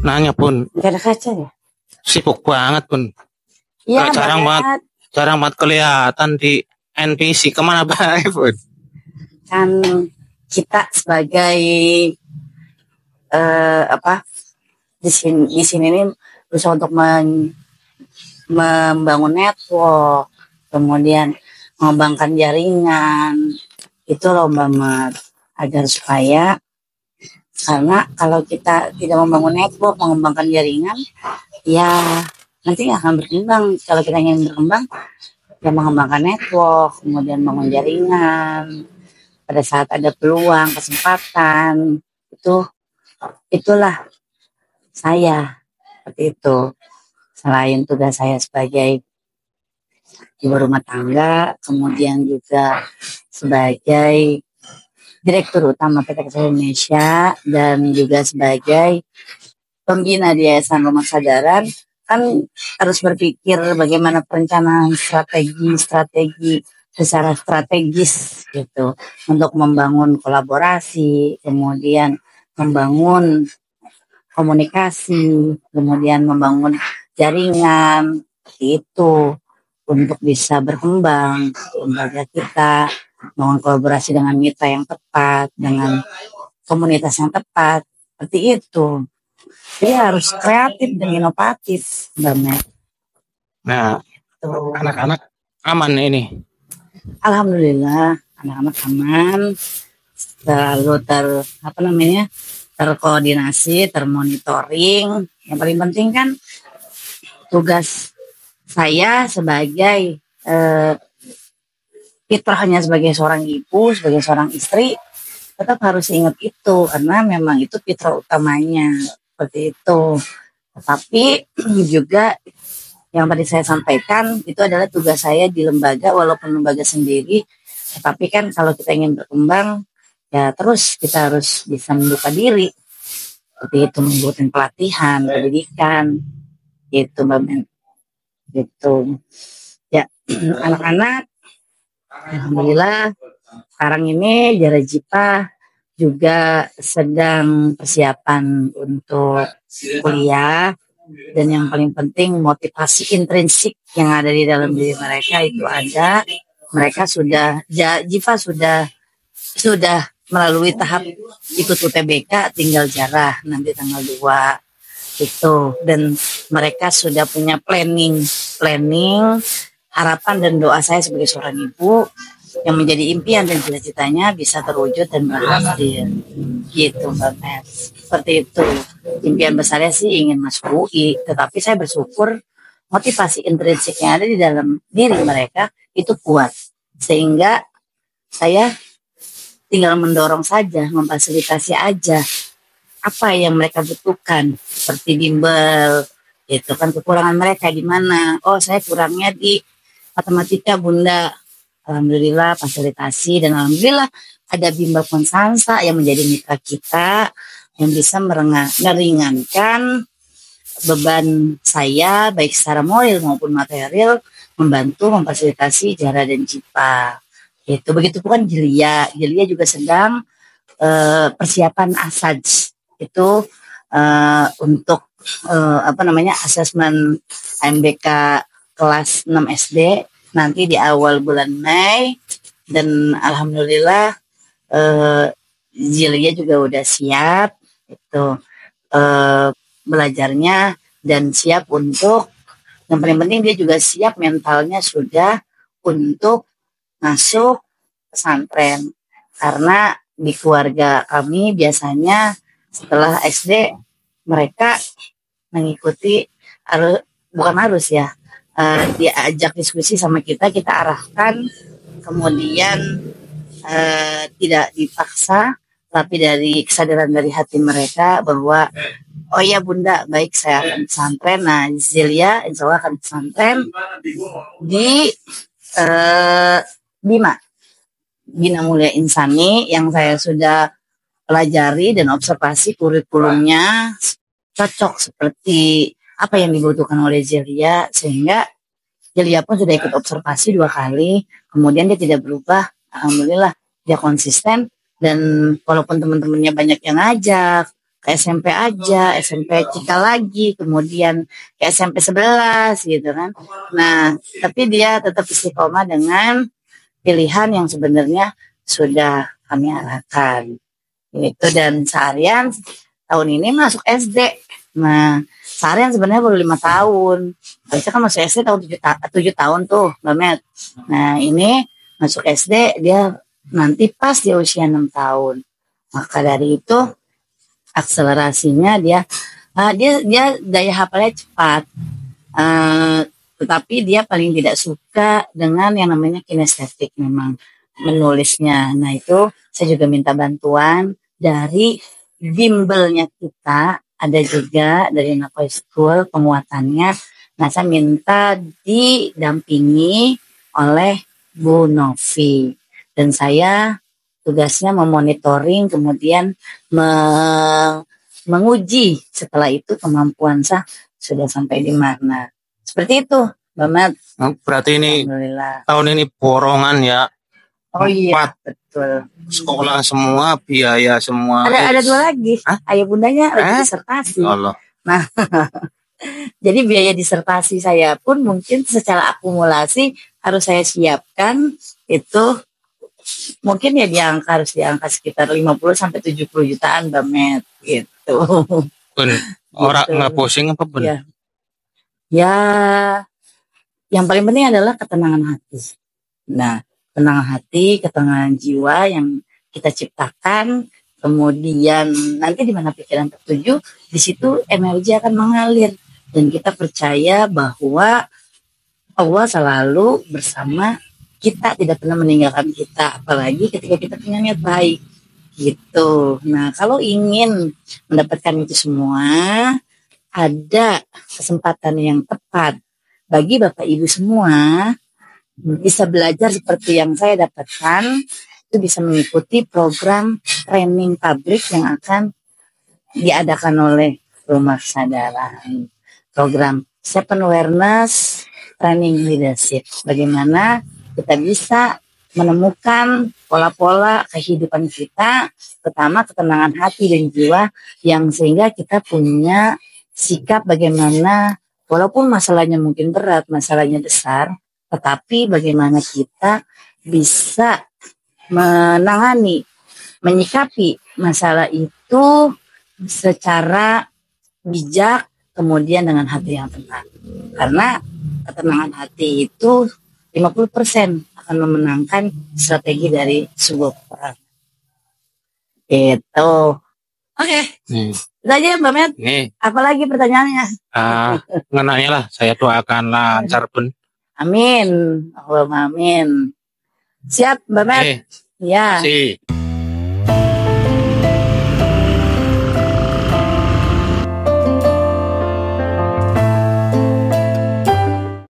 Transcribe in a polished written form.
Nanya pun. Gak ada kaca ya? Sibuk banget pun. Iya, jarang banget kelihatan di NPC. Kemana baik pun? Kan kita sebagai di sini nih berusaha untuk membangun network, kemudian mengembangkan jaringan. Itu loh Mbak Mat, agar supaya, karena kalau kita tidak membangun network, mengembangkan jaringan, ya nanti nggak akan berkembang. Kalau kita ingin berkembang, ya mengembangkan network, kemudian bangun jaringan. Pada saat ada peluang, kesempatan, itulah saya seperti itu. Selain tugas saya sebagai ibu rumah tangga, kemudian juga sebagai Direktur Utama PT Kesehatan Indonesia dan juga sebagai pembina di Yayasan Rumah Sadaran, kan harus berpikir bagaimana perencanaan strategi secara strategis gitu untuk membangun kolaborasi, kemudian membangun komunikasi, kemudian membangun jaringan itu untuk bisa berkembang lembaga kita, membangun kolaborasi dengan mitra yang tepat, dengan komunitas yang tepat, seperti itu. Jadi harus kreatif dan inovatif, Mbak Meg. Nah, anak-anak aman ini. Alhamdulillah, anak-anak aman, selalu terkoordinasi, termonitoring. Yang paling penting kan tugas saya sebagai fitrahnya sebagai seorang ibu, sebagai seorang istri, tetap harus ingat itu karena memang itu fitrah utamanya seperti itu. Tetapi juga yang tadi saya sampaikan itu adalah tugas saya di lembaga, walaupun lembaga sendiri, tetapi kan kalau kita ingin berkembang, ya terus kita harus bisa membuka diri, seperti itu, membuat pelatihan, pendidikan, gitu Mbak Men. Gitu. Ya, anak-anak, alhamdulillah sekarang ini Jara Jipa juga sedang persiapan untuk kuliah. Dan yang paling penting motivasi intrinsik yang ada di dalam diri mereka itu ada. Mereka Jiva sudah melalui tahap ikut UTBK, tinggal Jarah nanti tanggal 2 itu. Dan mereka sudah punya planning harapan dan doa saya sebagai seorang ibu yang menjadi impian dan cita-citanya bisa terwujud dan berhasil gitu Mbak Met. Seperti itu, impian besarnya sih ingin masuk UI, tetapi saya bersyukur motivasi intrinsik yang ada di dalam diri mereka itu kuat, sehingga saya tinggal mendorong saja, memfasilitasi aja apa yang mereka butuhkan, seperti bimbel itu kan kekurangan mereka di mana. Oh, saya kurangnya di matematika Bunda, alhamdulillah fasilitasi, dan alhamdulillah ada bimbel Konsansa yang menjadi mitra kita yang bisa meringankan beban saya baik secara moral maupun material, membantu memfasilitasi Jara dan Jipa. Itu begitu pun Jelia juga sedang persiapan ASAJ itu untuk asesmen MBK kelas 6 SD nanti di awal bulan Mei, dan alhamdulillah Jelia juga udah siap itu belajarnya dan siap untuk, yang paling penting dia juga siap mentalnya sudah untuk masuk pesantren, karena di keluarga kami biasanya setelah SD mereka mengikuti diajak diskusi sama kita arahkan, kemudian tidak dipaksa, tapi dari kesadaran dari hati mereka bahwa oh ya Bunda, baik saya akan pesantren. Nah Zelia insya Allah akan pesantren di Bina Mulia Insani, yang saya sudah pelajari dan observasi kurikulumnya cocok seperti apa yang dibutuhkan oleh Zelia, sehingga Zelia pun sudah ikut observasi 2 kali, kemudian dia tidak berubah, alhamdulillah dia konsisten. Dan walaupun teman-temannya banyak yang ngajak, ke SMP aja, SMP Cika lagi, kemudian ke SMP 11 gitu kan. Nah, tapi dia tetap istiqomah dengan pilihan yang sebenarnya sudah kami arahkan. Gitu, dan seharian tahun ini masuk SD. Nah, seharian sebenarnya baru 5 tahun. Harusnya kan masuk SD tahun 7 tahun tuh, Mbak Met. Nah, ini masuk SD dia nanti pas di usia 6 tahun. Maka dari itu akselerasinya dia daya hafalnya cepat. Tetapi dia paling tidak suka dengan yang namanya kinestetik memang menulisnya. Nah, itu saya juga minta bantuan dari bimbelnya kita, ada juga dari Nakoy School penguatannya. Nah, saya minta didampingi oleh Bu Novi. Dan saya tugasnya memonitoring, kemudian menguji setelah itu kemampuan saya sudah sampai di mana. Seperti itu, Mbak Mat. Berarti ini Alhamdulillah. tahun ini borongan ya. Oh iya, 4 betul. sekolah semua, biaya semua. Ada 2 lagi. Hah? Ayah bundanya lagi disertasi. Allah. Nah, jadi biaya disertasi saya pun mungkin secara akumulasi harus saya siapkan itu mungkin ya harus diangkat sekitar 50 sampai 70 jutaan Mbak Met gitu. Ben, orang nggak pusing apa Ben? Ya, yang paling penting adalah ketenangan hati. Nah, ketenangan hati, ketenangan jiwa yang kita ciptakan, kemudian nanti di mana pikiran tertuju, di situ energi akan mengalir dan kita percaya bahwa Allah selalu bersama kita, tidak pernah meninggalkan kita, apalagi ketika kita punya niat baik gitu. Nah, kalau ingin mendapatkan itu semua, ada kesempatan yang tepat bagi Bapak Ibu semua bisa belajar seperti yang saya dapatkan, itu bisa mengikuti program training publik yang akan diadakan oleh Rumah Kesadaran. Program Seven Awareness Training Leadership. Bagaimana kita bisa menemukan pola-pola kehidupan kita, pertama ketenangan hati dan jiwa, yang sehingga kita punya sikap bagaimana walaupun masalahnya mungkin berat, masalahnya besar, tetapi bagaimana kita bisa menangani, menyikapi masalah itu secara bijak, kemudian dengan hati yang tenang. Karena ketenangan hati itu 50% akan memenangkan strategi dari sebuah perang. Gitu. Oke. Itu aja Mbak Met. Apalagi pertanyaannya? Ngenanya lah, saya doakan lancar pun. Amin. Allahumma amin. Siap Mbak Met? Ya.